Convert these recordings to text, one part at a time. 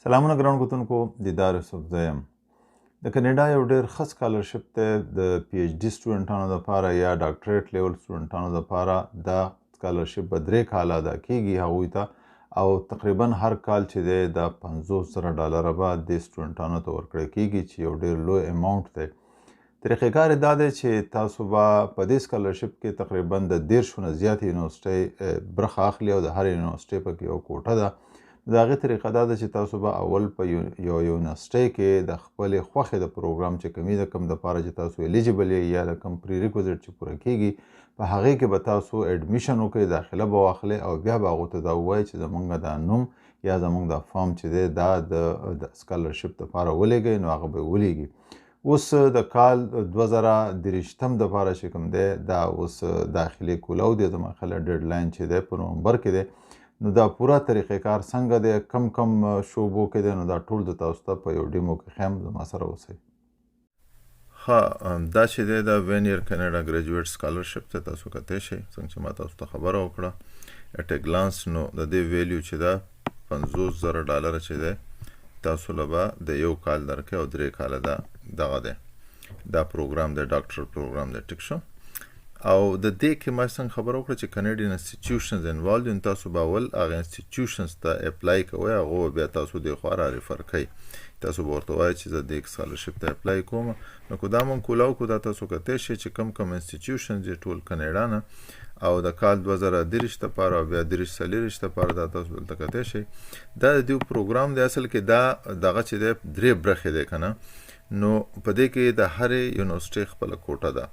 سلامونه ګران کتونکو دیدار یوسفزی یم. د کاناډا یو ډېر ښه سکالرشپ دی د پی ایچ ډي سټوډنټانو دپاره یا ډاکټریټ لیول سټوډنټانو دپاره. دا سکالرشپ به 3 کاله ادا کیږي هغوی ته او تقریبا هر کال چې دی د $50,000 به دې سټوډنټانو ته ورکړی کیږي چې یو ډېر لوی اماونټ دی. طریقې کار یې دا دی چې تاسو به په دې سکالرشپ کې تقریبا د 10 نه زیاتې یونیورسټۍ برخه اخلي او د هر یونیورسټۍ پکې یو کوټه ده. د هغې طریقه دا ده چې تاسو به اول په یو یونیورسټۍ کې د خپلې خوښې د پروګرام چې کومي د کوم دپاره چې تاسو الیجیبل یې یا د کوم پری ریکوزیټ چې پوره کیږي په هغې کې به تاسو اډمیشن وکړئ، داخله به واخلئ او بیا به هغو ته دا ووایئ چې زموږ دا نوم یا زموږ دا فارم چې دی دا د سکالرشپ دپاره ولیږئ، نو هغه به یې ولیږي. اوس د کال 2023 دپاره چې کوم دی دا اوس داخلي کولو دی، د مخله ډیډلاین چې دی په نومبر کې دی. نو دا پوره طریقې کار څنګه دی، کم شعبو کې دی، نو دا ټول د تاسو ته په یو ډیمو کې ښیم، زما سره اوسئ. دا چې دی دا وین ایر کاناډا ګریجویټ سکالرشپ ته تاسو کتلی شئ. څنګه چې ما تاسو ته خبره وکړه ایټ ا ګلانس، نو د دې ویلیو چې دا $50,000 چې دی تاسو له به د یو کال درکوي او 3 کاله دغه دی دا پروګرام دی، ډاکټر پروګرام دی. ټیک شو. او د دې کې ما څنګه خبره وکړه چې کانیډین انسټیټیوشنز انوالو دي، تاسو به اول هغه انسټیټیوشنز ته اپلای کوئ، هغه بیا تاسو دې خوا را ریفر کوئ. تاسو به ورته وایئ چې زه دې سکالرشپ ته اپلای کوم. نو که دا مونږ کولاو کو دا تاسو کتلی شئ چې کم انسټیټیوشنز دي ټول کاناډا نه او د کال 2023 دپاره او بیا 23-24 دپاره دا تاسو دلته کتلی شئ. دا د دې پروګرام دی، اصل کې دا دغه چې دی 3 برخې دی که نه. نو په دې کې د هرې یونیورسټۍ خپله کوټه ده.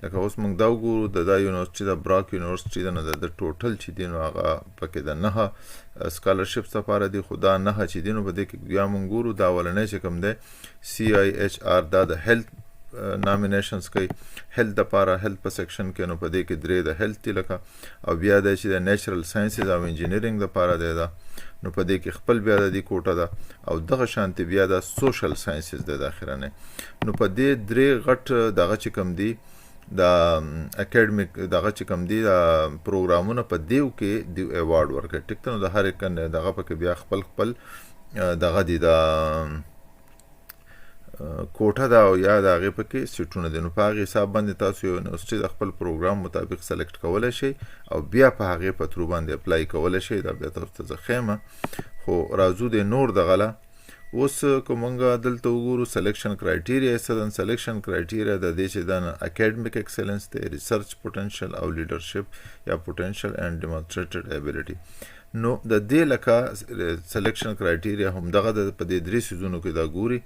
لکه اوس موږ دا وګورو د دا یونیورسټي د براک یونیورسټي ده، نو د ټوټل چې دی نو هغه پکې د 9 سکالرشپس لپاره دي، خو دا 9 چې دي نو په دې کې بیا موږ ګورو دا اولنی چې کوم دی CIHR دا د هیلث نامینیشنز کوي، هیلث دپاره هیلث په سیکشن کې، نو په دې کې 3 د هیلث دي لکه، او بیا دی چې د نیچرل ساینسز او انجینیرینګ دپاره دی دا، نو په دې کې خپل بیا د دې کوټه ده، او دغه شانتې بیا د سوشل ساینسز دی د اخرنی. نو په دې 3 غټ دغه چې کوم دی د اکیډمیک دغه چې کوم دی د پروګرامونه په دیو کې دیو ایوارډ ورکړي. ټیک ته. نو د هر دغه پکې بیا خپل دغه دی د کوټه ده او یا د هغې پکې سیټونه دي. نو په هغې حساب باندې تاسو یو یونیورسټي د خپل پروګرام مطابق سلیکټ کولی شئ او بیا په هغې په ترو باندې اپلای کولی شئ. دا بیا تاسو ته زه ښیم، خو راځو د نور دغه له. اوس که مونږ دلته وګورو سلیکشن کرایټیریا څه ده. سلیکشن کرایټیریا د دې چې دا اکیډمیک ایکسلنس دی، ریسرچ پوټنشل او لیډرشپ یا پوټنشل اینډ ډیمانسټریټډ ایبیلیټي. نو د دې لکه سلیکشن کرایټیریا همدغه د په دې 3 سیزونو کې دا ګوري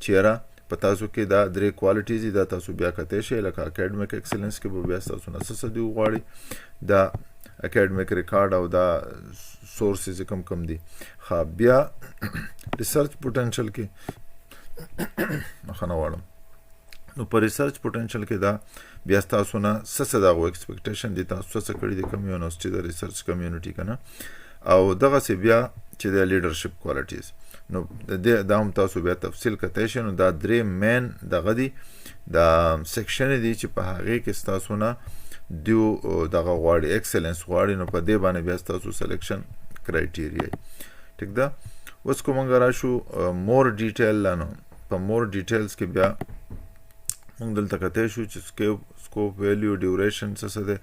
چیرې په تاسو کې دا 3 کوالټیز دي، دا تاسو بیا کتلی شئ. لکه اکیډمیک ایکسلنس کې به بیا تاسو نه څه دی وغواړي، دا اکیډمیک ریکارډ او دا سورسز کم دي. بیا ریسرچ پوټنشل کې مخه واړم. نو په ریسرچ پوټنشل کې دا بیا تاسو نه څه دغه ایکسپیکټیشن دي، تاسو څه کړي دي کوم یونیورسټي د ریسرچ کمیونټي که نه، او دغسې بیا چې د لیډرشپ کوالټیز. نو دا هم تاسو بیا تفصیل کتلی شئ. نو دا 3 مین دغه دي دا سیکشن دي چې په هغې کې ستاسو نه دیو دغه غواړي ایکسلنس غواړي. نو په دې باندې بیا ستاسو سلیکشن کرایټیریا. ټیک ده. اوس که مونږ راشو مور ډیټیل، نو په مور ډیټیلز کې بیا مونږ دلته کتلی شو چې سکوپ ویلیو ډیوریشن څه دی.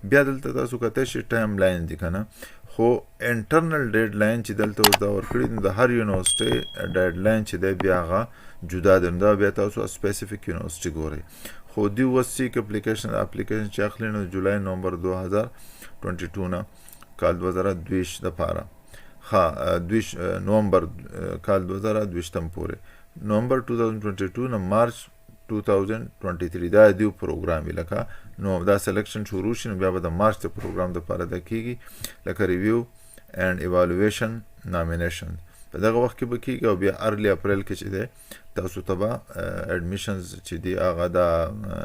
بیا دلته تاسو کتلی شئ ټایم لاین دي که نه، خو انټرنل ډیډ لاین چې دلته اوس دا ورکړي نو د هر یونیورسټۍ ډیډ لاین چې دی بیا هغه جدا دی. نو دا بیا تاسو سپیسیفیک یونیورسټي ګورئ. خو دی اوس چې اپلیکیشن چې اخلي نو جولای نومبر 2022 نه کال 2022 دپاره، نومبر کال 2022 پورې، نومبر 2022 نه مارچ 2023 دا دیو پروګرام وي. لکه نو دا سلیکشن شروع شي نو بیا به د مارچ د پروګرام دپاره دا کیږي، لکه ریویو اینډ ایوالویشن نامینیشن په دغه وخت کې به کیږي، او بیا ارلی اپریل کې چې دی تاسو ته به اډمیشنز چې دی هغه د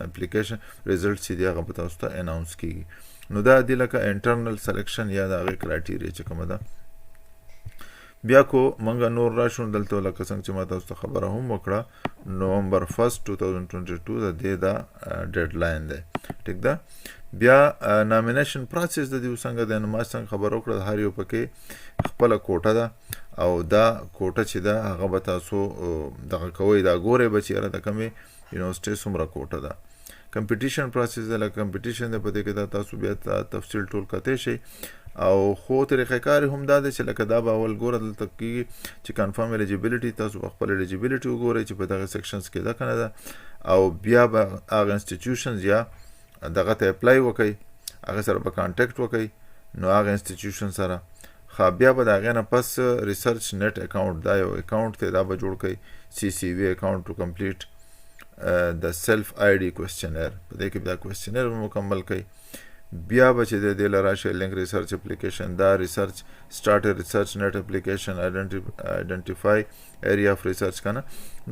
اپلیکیشن ریزلټ چې دی هغه به تاسو ته اناونس کیږي. نو دا دی لکه انټرنل سلیکشن یا د هغې کرایټیریا چې کومه ده. بیا کو مونږ نور راشو دلته لکه څنګه چې ما تاسو ته خبره هم وکړه، نومبر 1 2022 د دې دا ډیډ لاین دی. ټیک ده. بیا نامینیشن پروسس د دې څنګه د ما څنګه خبر وکړه هر یو پکې خپل کوټه ده او دا کوټه چې ده هغه به تاسو دغه کوئ دا ګورئ به چېرې د کومې یونیورسټۍ څومره کوټه ده کمپټیشن پروسس ده لکه کمپټیشن ده په دې کې دا تاسو بیا تفصیل ټول کتی شئ او خو طریقه کار هم دا دی چې لکه دا به اول ګوره دلته کېږي چې کنفرم الیجیبیلیټي تاسو په خپل الیجیبیلیټي وګورئ چې په دغه سیکشنز کې ده که نه ده او بیا به هغه انسټیټیوشنز یا دغه ته اپلای وکئ هغه سره به کانټیکټ وکئ نو هغه انسټیټیوشن سره بیا به د هغې نه پس ریسرچ نیټ اکاونټ دا یو اکاونټ دی دا به جوړ کړئ سی سی وی اکاونټ ټو کمپلیټ د سیلف آی ډي کوېسچنیر په دې کې دا کوېسچنیر مکمل کړئ بیا به چې د دې له راشئ لینک ریسرچ اپلیکیشن دا ریسرچ سټارټ ریسرچ نیټ اپلیکیشن آیډنټیفای ایریا اف ریسرچ که نه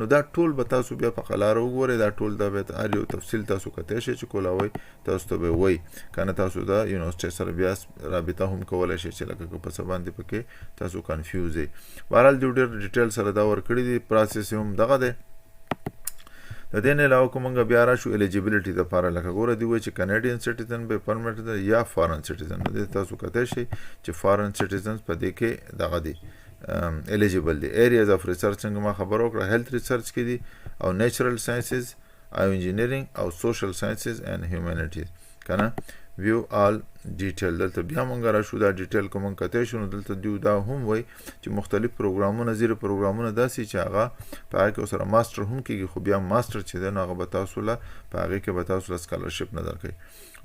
نو دا ټول به تاسو بیا په قلاره وګورئ دا ټول دا به هر یو تفصیل تاسو کتی شئ چې کولاوئ تاسو ته به وایي که نه تاسو د یونیورسټۍ سره بیا رابطه هم کولی شئ چې لکه که په څه باندې پکې تاسو کنفیوز یې بهرحال دوی ډېر ډیټیل سره دا ورکړي دي پروسس هم دغه دی د دې نه علاوه که موږ بیا راشو الیجیبیلیټي دپاره لکه ګوره دوی وایي چې کنیډین سټیزن به پرمنټ ده یا فارن سټیزن د دې تاسو کتی شئ چې فارن سټیزنز په دې کې دغه دي الیجیبل دي ایریاز اف ریسرچ څنګه ما خبر وکړه هیلث ریسرچ کې دي او نیچرل ساینسز او انجینیرینګ او سوشل ساینسز اینڈ هیومانیټیز که نه ویو آل ډیټیل دلته بیا مونږ راشو دا ډیټیل که مونږ کتی شو نو دلته دوی دا هم وایي چې مختلف پروګرامونه زیرو پروګرامونه داسې چې هغه په هغه کې ورسره ماسټر هم کېږي خو بیا ماسټر چې دی نو هغه به تاسو له په هغې کې به تاسو له سکالرشپ نه درکوي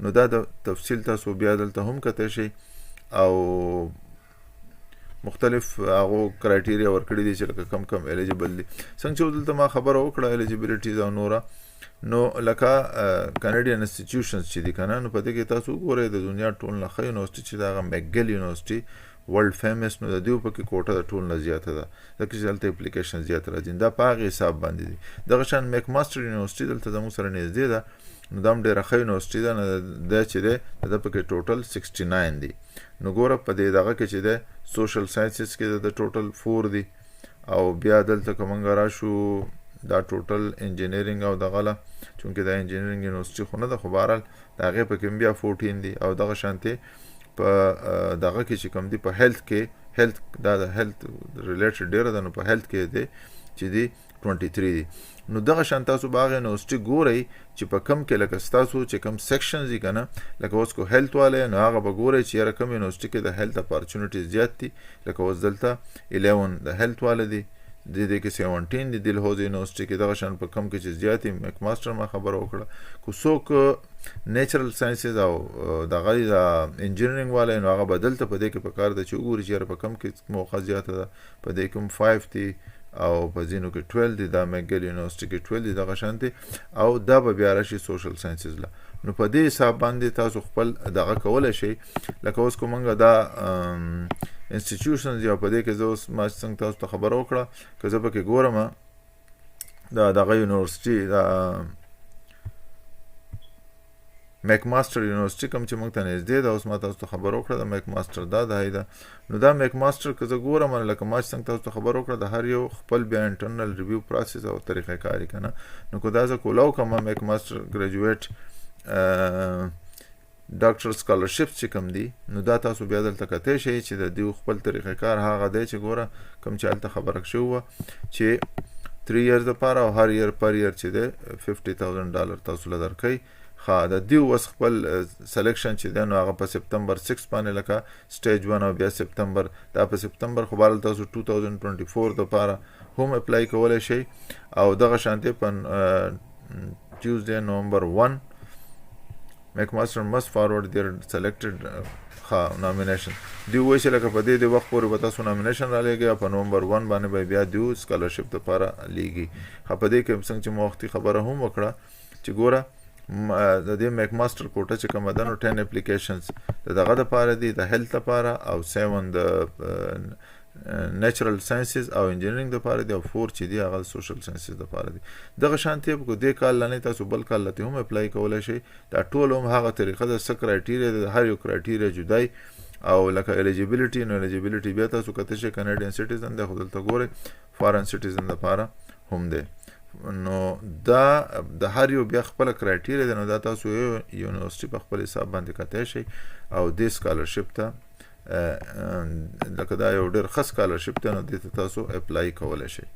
نو دا د تفصیل تاسو بیا دلته هم کتی شئ او مختلف هغو کرایټیریا ورکړي دي چې لکه کم کم الیجیبل دي څنګه چې دلته ما خبره وکړه الیجیبیلیټیز او نوره نو لکه کانیډین انسټیټیوشنز چې دي که نه نو په دې کې تاسو وګورئ د دنیا ټول نه ښه یونیورسټي چې د هغه میکګل یونیورسټي ورلډ فیمس نو د دوی پکې کوټه د ټول نه زیاته ده ځکه چې دلته اپلیکیشن زیات راځي دا په هغې حساب باندې دي دغه شان میک ماسټر یونیورسټي دلته زموږ سره نږدې ده نو دا هم ډېره ښه یونیورسټي ده نو دا چې دی د ده پکې ټوټل 69 دي نو ګوره په دې دغه کې چې دی سوشل ساینسز کې د ټوټل 4 دي او بیا دلته که موږ راشو دا ټوټل انجینیرینګ او دغه له چونکې دا انجینیرینګ یونیورسټي خو نه ده خو بهرحال د هغې پکې بیا 14 دي او دغه شانتې په دغه کې چې کوم دي په هیلث کې هیلث دا د هیلث ریلیټډ ډېره ده نو په هیلث کې دی چې دی 23 دي نو دغه شان تاسو به هغه یونیورسټي ګورئ چې په کم کې لکه ستاسو چې کم سیکشنز دي که نه لکه اوس کو هیلث والی نو هغه به ګورئ چې یاره کم یونیورسټي کې د هیلث اپارچونیټیز زیات دي لکه اوس دلته 11 د هیلث والی دي د دې کې 17 دي دلهوزي یونیورسټي کې دغه شان په کم کې چې زیات دي میک ماسټر ما خبره وکړه کو څوک نیچرل ساینسز او دغه د انجینیرینګ والی نو هغه به دلته په دې کې په کار ده چې وګوري چې یاره په کم کې موقع زیاته ده په دې کې هم 5 دي او په ځینو کې 12 دي دا میکګل یونیورسټي کې 12 دي دغه شان دي او دا به بیا راشي سوشل ساینسز له نو په دې حساب باندې تاسو خپل دغه کولی شئ لکه اوس کو موږ دا انسټیټیوشنز یا په دې کې زه اوس ما څنګه تاسو ته خبره وکړه که زه پکې ګورم دا دغه یونیورسټي دا میک ماسټر یونیورسټي کوم چې موږ ته نږدې ده اوس ما تاسو ته خبره وکړه د میک ماسټر دا دی ده نو دا میک ماسټر که زه ګورم لکه ما چې څنګه تاسو ته خبره وکړه د هر یو خپل بیا انټرنل ریویو پروسس او طریقه کار که نه نو که دا زه کولاو کوم میک ماسټر ګریجویټ ډاکټر سکالرشپ چې کوم دي نو دا تاسو بیا دلته کتی شئ چې د دوی خپل طریقه کار هغه دی چې ګوره کوم چې هلته خبره شوې وه چې 3 ایئرز دپاره او هر ایئر پر ایئر چې دی $50,000 تاسو له درکوي ښه د دوی اوس خپل سلیکشن چې دی نو هغه په سپتمبر 6 باندې لکه سټیج 1 او بیا سپتمبر دا په سپتمبر خو بهرحال تاسو 2024 دپاره هم اپلای کولی شئ او دغه شانتې په ټیوزډے نومبر 1 میک ماسټر must forward their selected nomination دوی وایي چې لکه په دې وخت پورې به تاسو نامینیشن را لېږئ په نومبر 1 باندې به بیا دوی سکالرشپ دپاره لیږي په دې کې څنګه چې ما وختي خبره هم وکړه چې ګوره د دې میک ماسټر کوټه چې کومه ده نو 10 اپلیکیشنز د دغه دپاره دي د هیلث دپاره او 7 د نیچرل ساینسز او انجینیرینګ دپاره دي او 4 چې دي هغه سوشل ساینسز دپاره دي دغه شانتې په دې کال لاندې تاسو بل کال لته هم اپلای کولی شئ دا ټول هم هغه طریقه ده څه کرایټیریا د هر یو کرایټیریا جدای او لکه الیجیبیلیټي نو الیجیبیلیټي بیا تاسو کتی شئ کنیډین سټیزن دی خو دلته ګورئ فارن سټیزن دپاره هم دی نو دا د هر یو بیا خپل کرایټیریا ده، نو دا تاسو یونیورسيټي په خپل حساب باندې کتای شي او د سکالرشپ ته لکه دا یو ډېر ښه سکالرشپ ته نو دې ته تاسو اپلای کولی شئ.